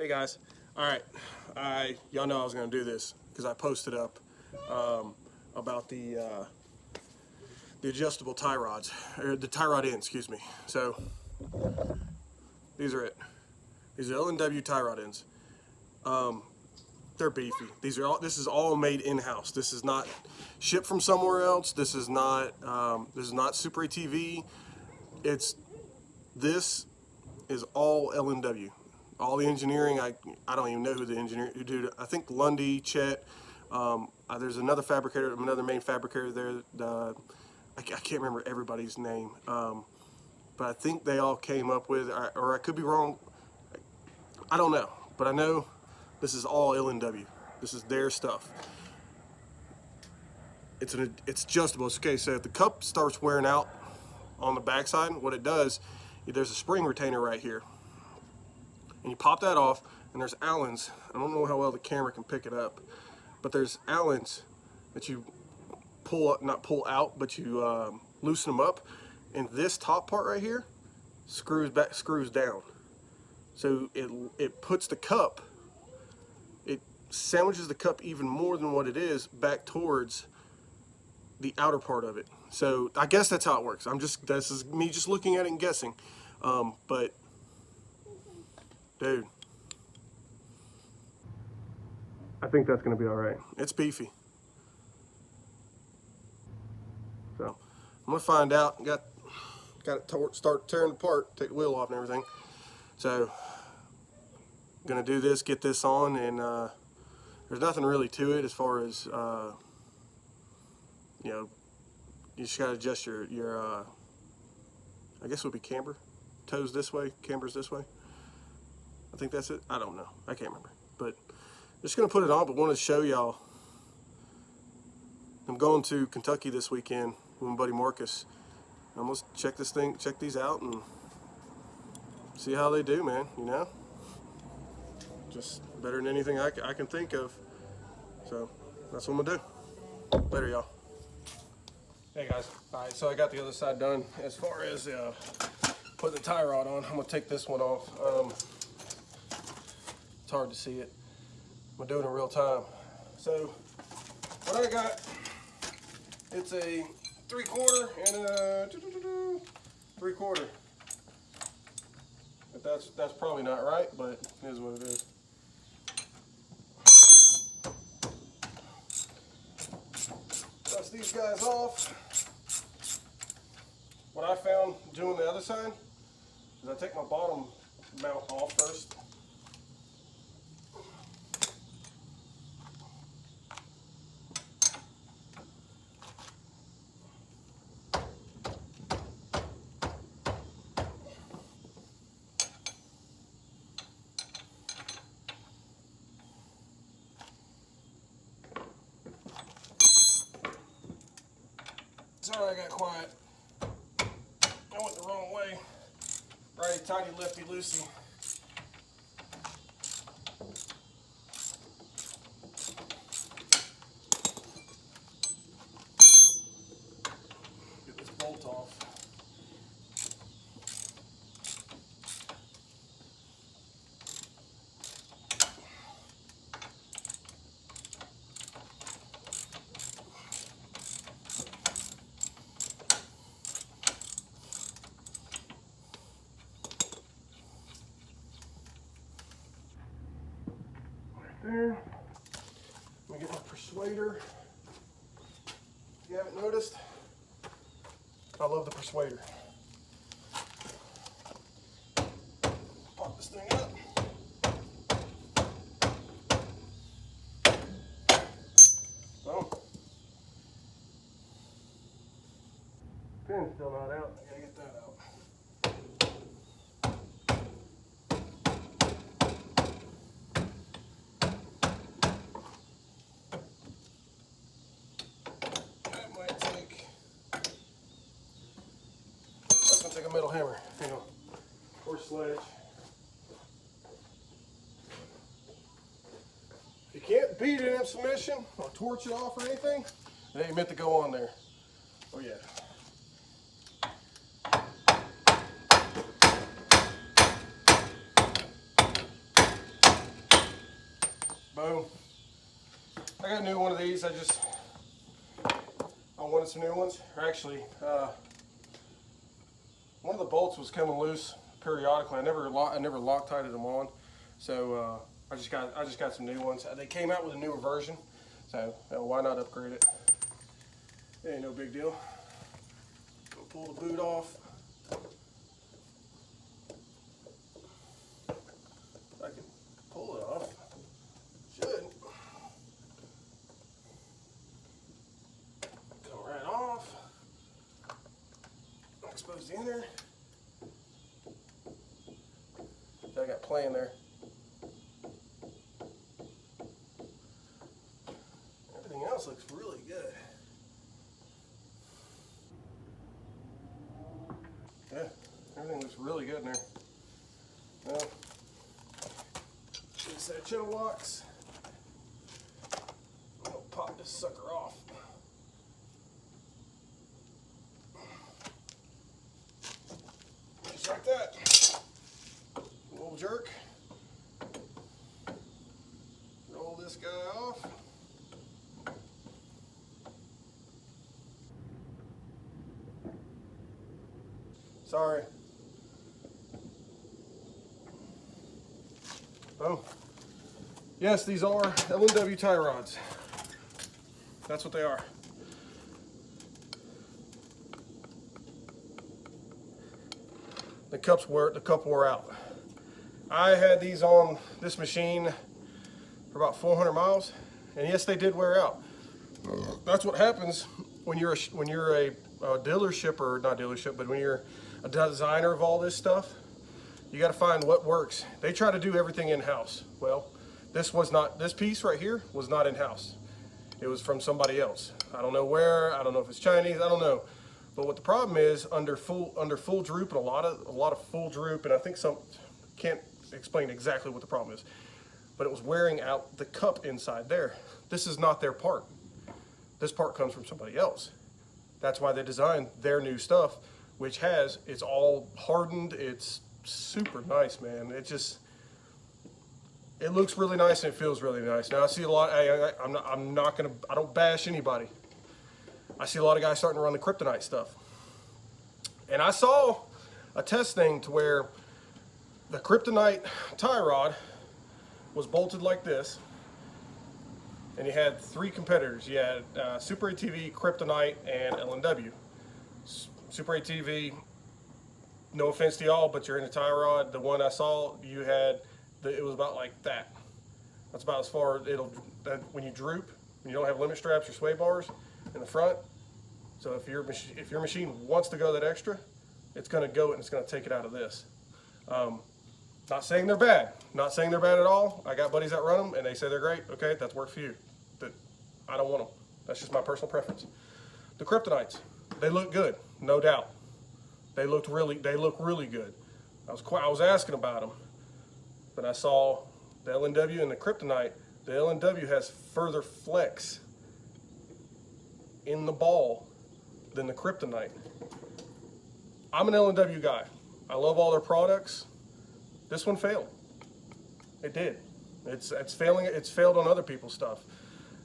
Hey guys, all right, y'all know I was gonna do this because I posted up about the adjustable tie rods, or the tie rod ends, excuse me. So these are it. These are L&W tie rod ends. They're beefy. This is all made in-house. This is not shipped from somewhere else. This is not Super ATV. This is all L&W. All the engineering, I don't even know who the engineer who did it. I think Lundy, Chet. There's another fabricator, another main fabricator there. I can't remember everybody's name, but I think they all came up with, or I could be wrong. I don't know, but I know this is all L&W. This is their stuff. It's adjustable. Okay, so if the cup starts wearing out on the backside, what it does, there's a spring retainer right here, and you pop that off, and there's Allens. I don't know how well the camera can pick it up, but there's Allens that you not pull out, but you loosen them up, and this top part right here screws down. So it puts the cup, it sandwiches the cup even more than what it is back towards the outer part of it. So I guess that's how it works. This is me just looking at it and guessing. But dude, I think that's gonna be all right. It's beefy. So I'm gonna find out. Got to start tearing it apart, take the wheel off and everything. So I'm gonna do this, get this on, and there's nothing really to it as far as you know. You just gotta adjust your I guess it would be camber, toes this way, cambers this way. I think that's it. I don't know. I can't remember. But just gonna put it on, but wanted to show y'all. I'm going to Kentucky this weekend with my buddy Marcus. I'm gonna check these out and see how they do, man. You know, just better than anything I can think of. So that's what I'm gonna do. Later, y'all. Hey guys. All right, so I got the other side done. As far as putting the tie rod on, I'm gonna take this one off. It's hard to see it. I'm doing it in real time. So what I got, it's a 3/4 and a 3/4. But that's probably not right, but it is what it is. Dust these guys off. What I found doing the other side is I take my bottom mount off first. Sorry I got quiet. I went the wrong way. Righty tighty, lefty loosey. Get this bolt off. There. Let me get my persuader. If you haven't noticed, I love the persuader. Pop this thing up. Boom. Pin's still not out. I gotta get that out. Take a metal hammer, you know, or sledge. If you can't beat it in submission or torch it off or anything, it ain't meant to go on there. Oh yeah. Boom. I got a new one of these. I wanted some new ones. Or actually, one of the bolts was coming loose periodically. I never Loctited them on, so I just got some new ones. They came out with a newer version, so why not upgrade it? It ain't no big deal. Pull the boot off. I can pull it off. Should come right off. Expose the inner. So I got play in there. Everything else looks really good. Yeah, everything looks really good in there. Well, this set of channel locks. I'll pop this sucker off. Just like that. A little jerk. Roll this guy off. Sorry. Oh. Yes, these are L&W tie rods. That's what they are. The cup wore out. I had these on this machine for about 400 miles, and yes, they did wear out. That's what happens when you're a dealership, or not dealership, but when you're a designer of all this stuff. You got to find what works. They try to do everything in-house. Well, this piece right here was not in-house. It was from somebody else. I don't know where. I don't know if it's Chinese. I don't know. But what the problem is, under full droop, and a lot of full droop, and I think can't explain exactly what the problem is, but it was wearing out the cup inside there. This is not their part. This part comes from somebody else. That's why they designed their new stuff, which it's all hardened. It's super nice, man. It looks really nice and it feels really nice. Now I see a lot. I don't bash anybody. I see a lot of guys starting to run the Kryptonite stuff, and I saw a test thing to where the Kryptonite tie rod was bolted like this, and you had three competitors. You had Super ATV, Kryptonite, and L&W. Super ATV, no offense to y'all, but you're in a tie rod. The one I saw, it was about like that. That's about as far when you droop, when you don't have limit straps or sway bars in the front. So if your machine wants to go that extra, it's going to go and it's going to take it out of this. Not saying they're bad. Not saying they're bad at all. I got buddies that run them and they say they're great. Okay, that's worked for you. But I don't want them. That's just my personal preference. The Kryptonites, they look good, no doubt. They look really good. I was asking about them, but I saw the L&W and the Kryptonite. The L&W has further flex in the ball than the Kryptonite. I'm an L&W guy. I love all their products. This one failed. It did. It's failing. It's failed on other people's stuff.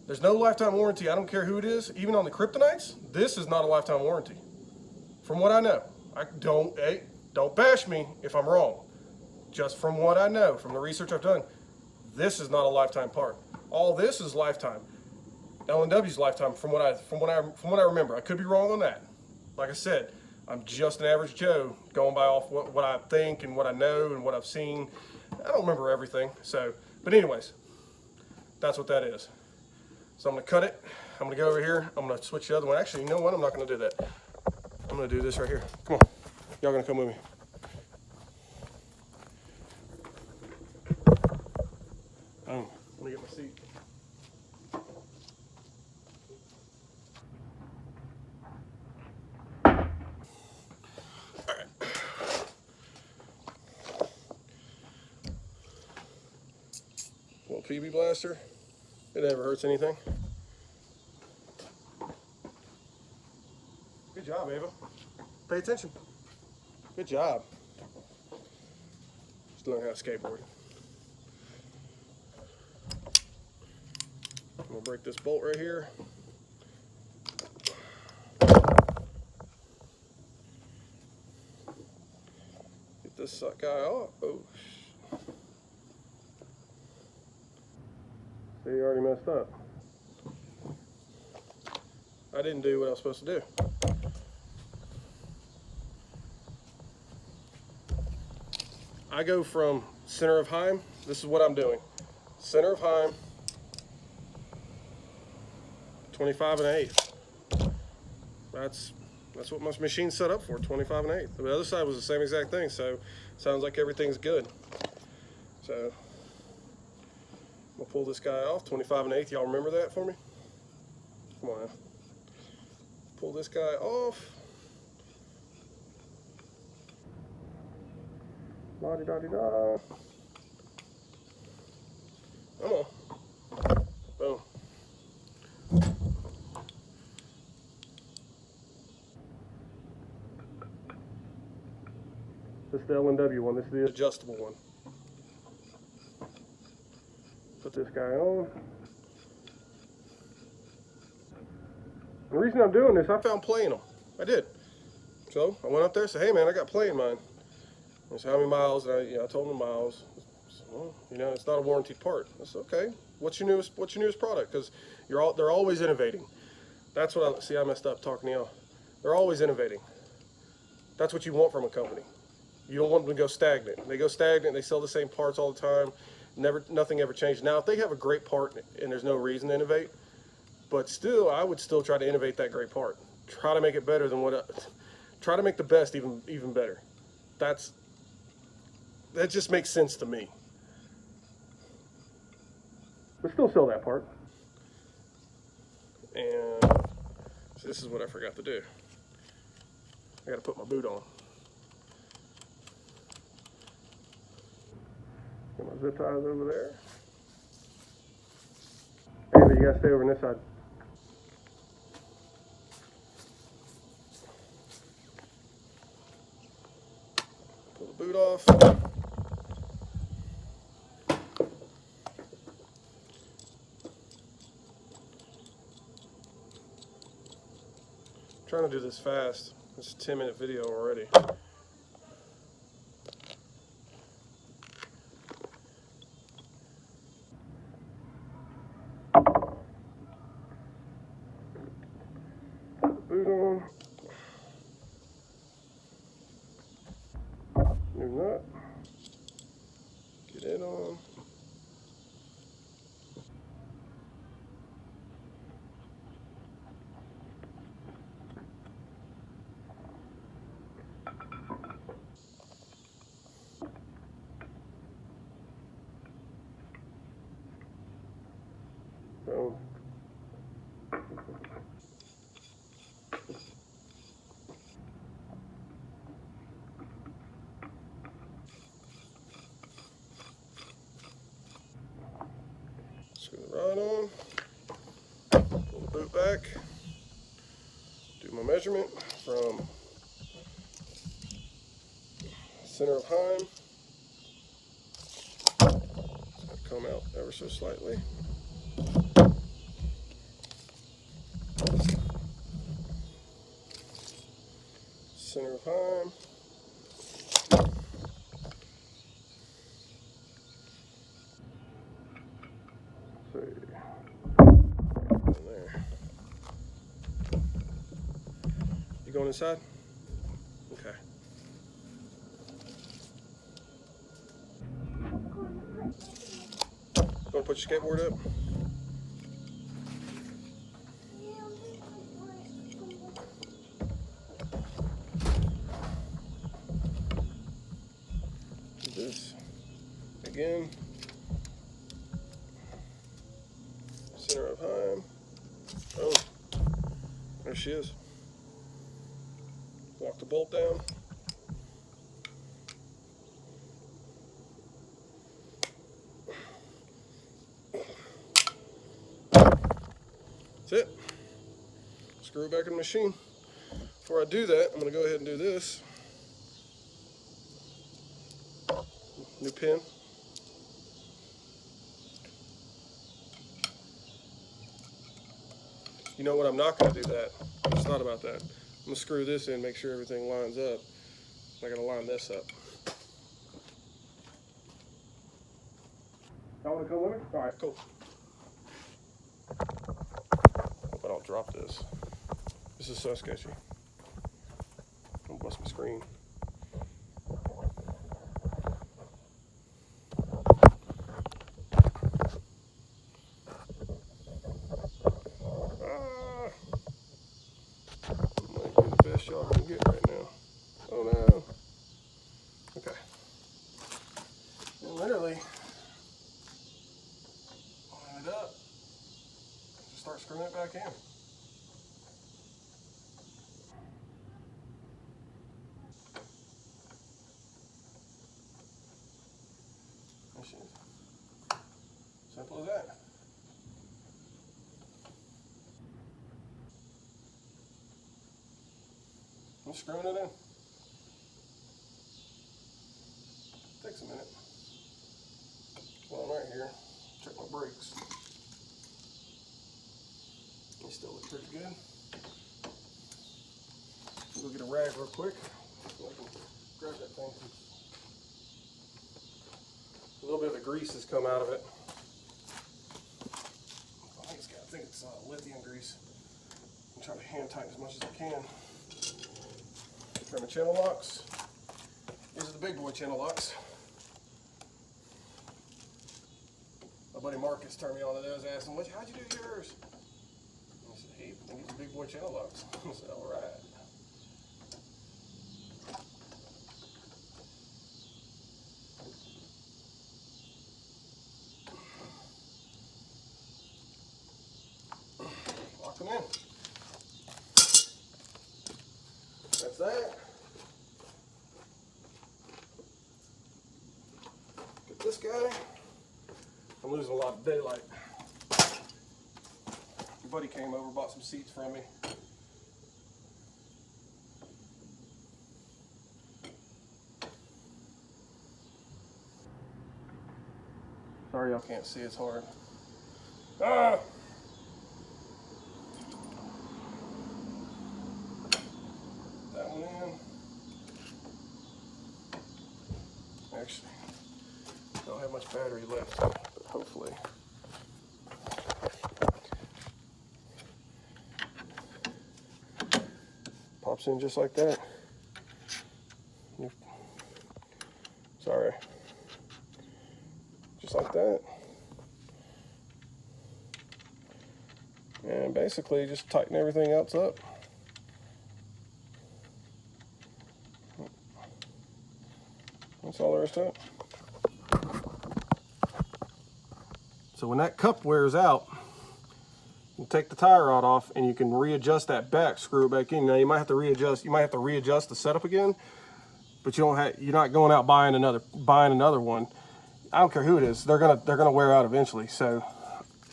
There's no lifetime warranty. I don't care who it is. Even on the Kryptonites, this is not a lifetime warranty. From what I know, don't bash me if I'm wrong. Just from what I know, from the research I've done, this is not a lifetime part. All this is lifetime. L&W's lifetime, from what I remember. I could be wrong on that. Like I said, I'm just an average Joe, going by off what I think and what I know and what I've seen. I don't remember everything. But anyways, that's what that is. So I'm gonna cut it. I'm gonna go over here. I'm gonna switch the other one. Actually, you know what? I'm not gonna do that. I'm gonna do this right here. Come on, y'all gonna come with me. Boom. Let me get my seat. Little PB blaster. It never hurts anything. Good job, Ava. Pay attention. Good job. Just learn how to skateboard. gonna break this bolt right here. Get this guy off. Oh, see, you already messed up. I didn't do what I was supposed to do. I go from center of Heim. This is what I'm doing. Center of Heim, 25 1/8. That's what my machine's set up for, 25 1/8. The other side was the same exact thing, so sounds like everything's good. So I'm gonna pull this guy off, 25 1/8. Y'all remember that for me? Come on now. Pull this guy off. La-di-da-di-da. Come on. Boom. This is the L&W one. This is the adjustable one. Put this guy on. The reason I'm doing this, I found play in them. I did. So I went up there and said, hey man, I got play in mine. They said, how many miles? And I told them the miles. So, well, it's not a warranty part. I said, okay. What's your newest product? Because they're always innovating. That's what I messed up talking to y'all. They're always innovating. That's what you want from a company. You don't want them to go stagnant. They go stagnant. They sell the same parts all the time. Nothing ever changes. Now, if they have a great part and there's no reason to innovate, but still, I would still try to innovate that great part. Try to make it better than try to make the best even better. That just makes sense to me. But still sell that part. And so this is what I forgot to do. I gotta put my boot on. Get my zip ties over there. Hey, you gotta stay over on this side. Pull the boot off. I'm trying to do this fast. It's a 10-minute video already. Boot on. New nut. Get it on. Boom. Screw the rod on, pull the boot back, do my measurement from center of Heim. It's going to come out ever so slightly. Center of Heim. There. You going inside? Okay. You want to put your skateboard up? Do this again. Center of Heim. Oh, there she is. Lock the bolt down. That's it. Screw it back in the machine. Before I do that, I'm going to go ahead and do this. New pin. You know what, I'm not gonna do that. I just thought about that. I'm gonna screw this in, make sure everything lines up. I gotta line this up. Y'all wanna come with me? All right, cool. Hope I don't drop this. This is so sketchy. Don't bust my screen. Might be the best y'all can get right now. Oh no. Okay. And literally line it up. Just start screwing it back in. Simple as that. I'm screwing it in. Takes a minute. Well, I'm right here. Check my brakes. They still look pretty good. Go get a rag real quick so I can grab that thing. A little bit of the grease has come out of it. I think it's lithium grease. I'm trying to hand tighten as much as I can. For my channel locks. These are the big boy channel locks. My buddy Marcus turned me on to those, asked him, how'd you do yours? And I said, hey, I think it's big boy channel locks. I said, all right. Lock them in. That's that. Get this guy. I'm losing a lot of daylight. Your buddy came over, bought some seats from me. Sorry y'all can't see, it's hard. Ah! That one in. Actually, don't have much battery left, but hopefully. Pops in just like that. Sorry. Just like that. And basically just tighten everything else up. That's all there is to it. So when that cup wears out, you take the tie rod off and you can readjust that back, screw it back in. Now you might have to readjust the setup again, but you're not going out buying another one. I don't care who it is, they're gonna wear out eventually. So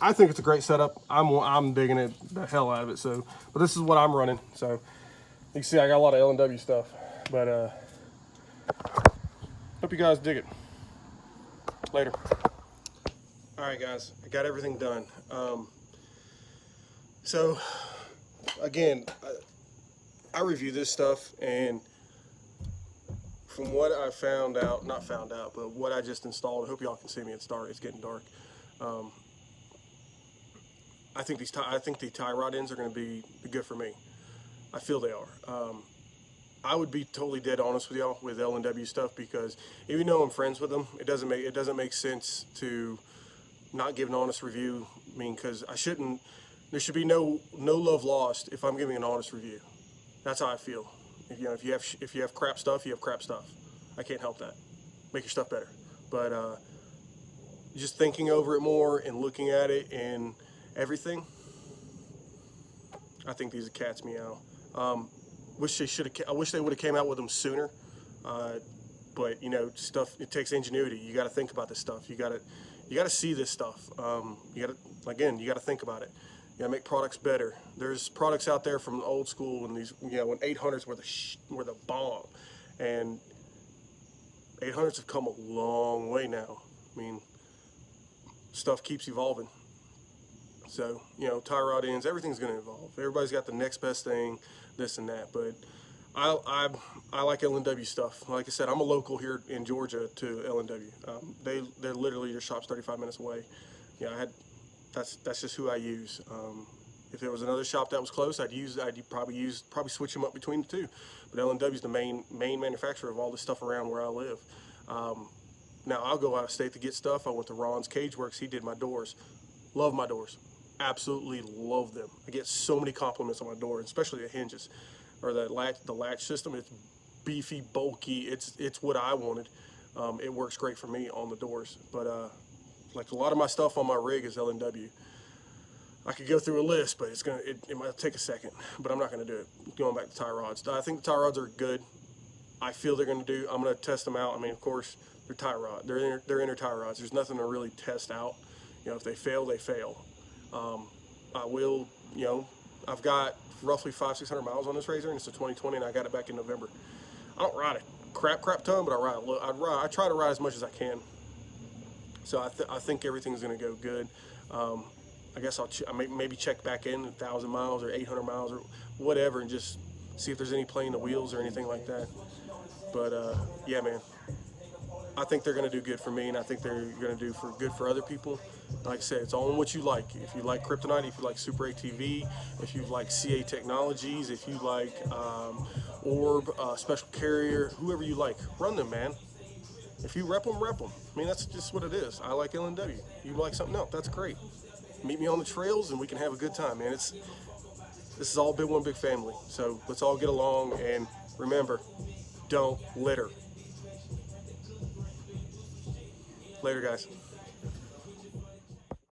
I think it's a great setup. I'm digging it the hell out of it. So, but this is what I'm running. So you can see I got a lot of L&W stuff, but hope you guys dig it. Later. All right, guys, I got everything done. So again, I review this stuff, and from what I not found out, but what I just installed, I hope y'all can see me, it's dark, it's getting dark. I think the tie rod ends are gonna be good for me. I feel they are. I would be totally dead honest with y'all with L&W stuff, because even though I'm friends with them, it doesn't make sense to not give an honest review. I mean, because there should be no love lost if I'm giving an honest review. That's how I feel. If you have crap stuff, you have crap stuff. I can't help that. Make your stuff better. But just thinking over it more and looking at it and everything, I think these are cat's meow. I wish they would have came out with them sooner. But stuff, it takes ingenuity. You got to think about this stuff. You got to see this stuff. You got to think about it. You gotta make products better. There's products out there from the old school, and these, when 800s were the bomb, and 800s have come a long way now. I mean, stuff keeps evolving. So, you know, tie rod ends, everything's going to evolve. Everybody's got the next best thing, this and that. But I like L&W stuff. Like I said, I'm a local here in Georgia to L&W. They're literally, your shop's 35 minutes away. Yeah, that's just who I use. If there was another shop that was close, I'd probably switch them up between the two. But L&W is the main manufacturer of all this stuff around where I live. Now I'll go out of state to get stuff. I went to Ron's Cage Works. He did my doors. Love my doors. Absolutely love them. I get so many compliments on my door, especially the hinges or the latch system. It's beefy, bulky. It's what I wanted. It works great for me on the doors. But like a lot of my stuff on my rig is L&W. I could go through a list, but it might take a second. But I'm not going to do it. Going back to tie rods, I think the tie rods are good. I feel they're going to do. I'm going to test them out. I mean, of course, they're tie rod. They're inner tie rods. There's nothing to really test out. You know, if they fail, they fail. I will. You know, I've got roughly 500-600 miles on this RZR, and it's a 2020, and I got it back in November. I don't ride a crap ton, but I try to ride as much as I can. So I think everything's going to go good. I guess I'll maybe check back in 1,000 miles or 800 miles or whatever, and just see if there's any play in the wheels or anything like that. But yeah, man, I think they're going to do good for me, and I think they're going to do good for other people. Like I said, it's all in what you like. If you like Kryptonite, if you like Super ATV, if you like CA Technologies, if you like Orb, Special Carrier, whoever you like, run them, man. If you rep them, rep them. I mean, that's just what it is. I like L&W. You like something else, that's great. Meet me on the trails, and we can have a good time, man. This has all been one big family. So let's all get along, and remember, don't litter. Later, guys.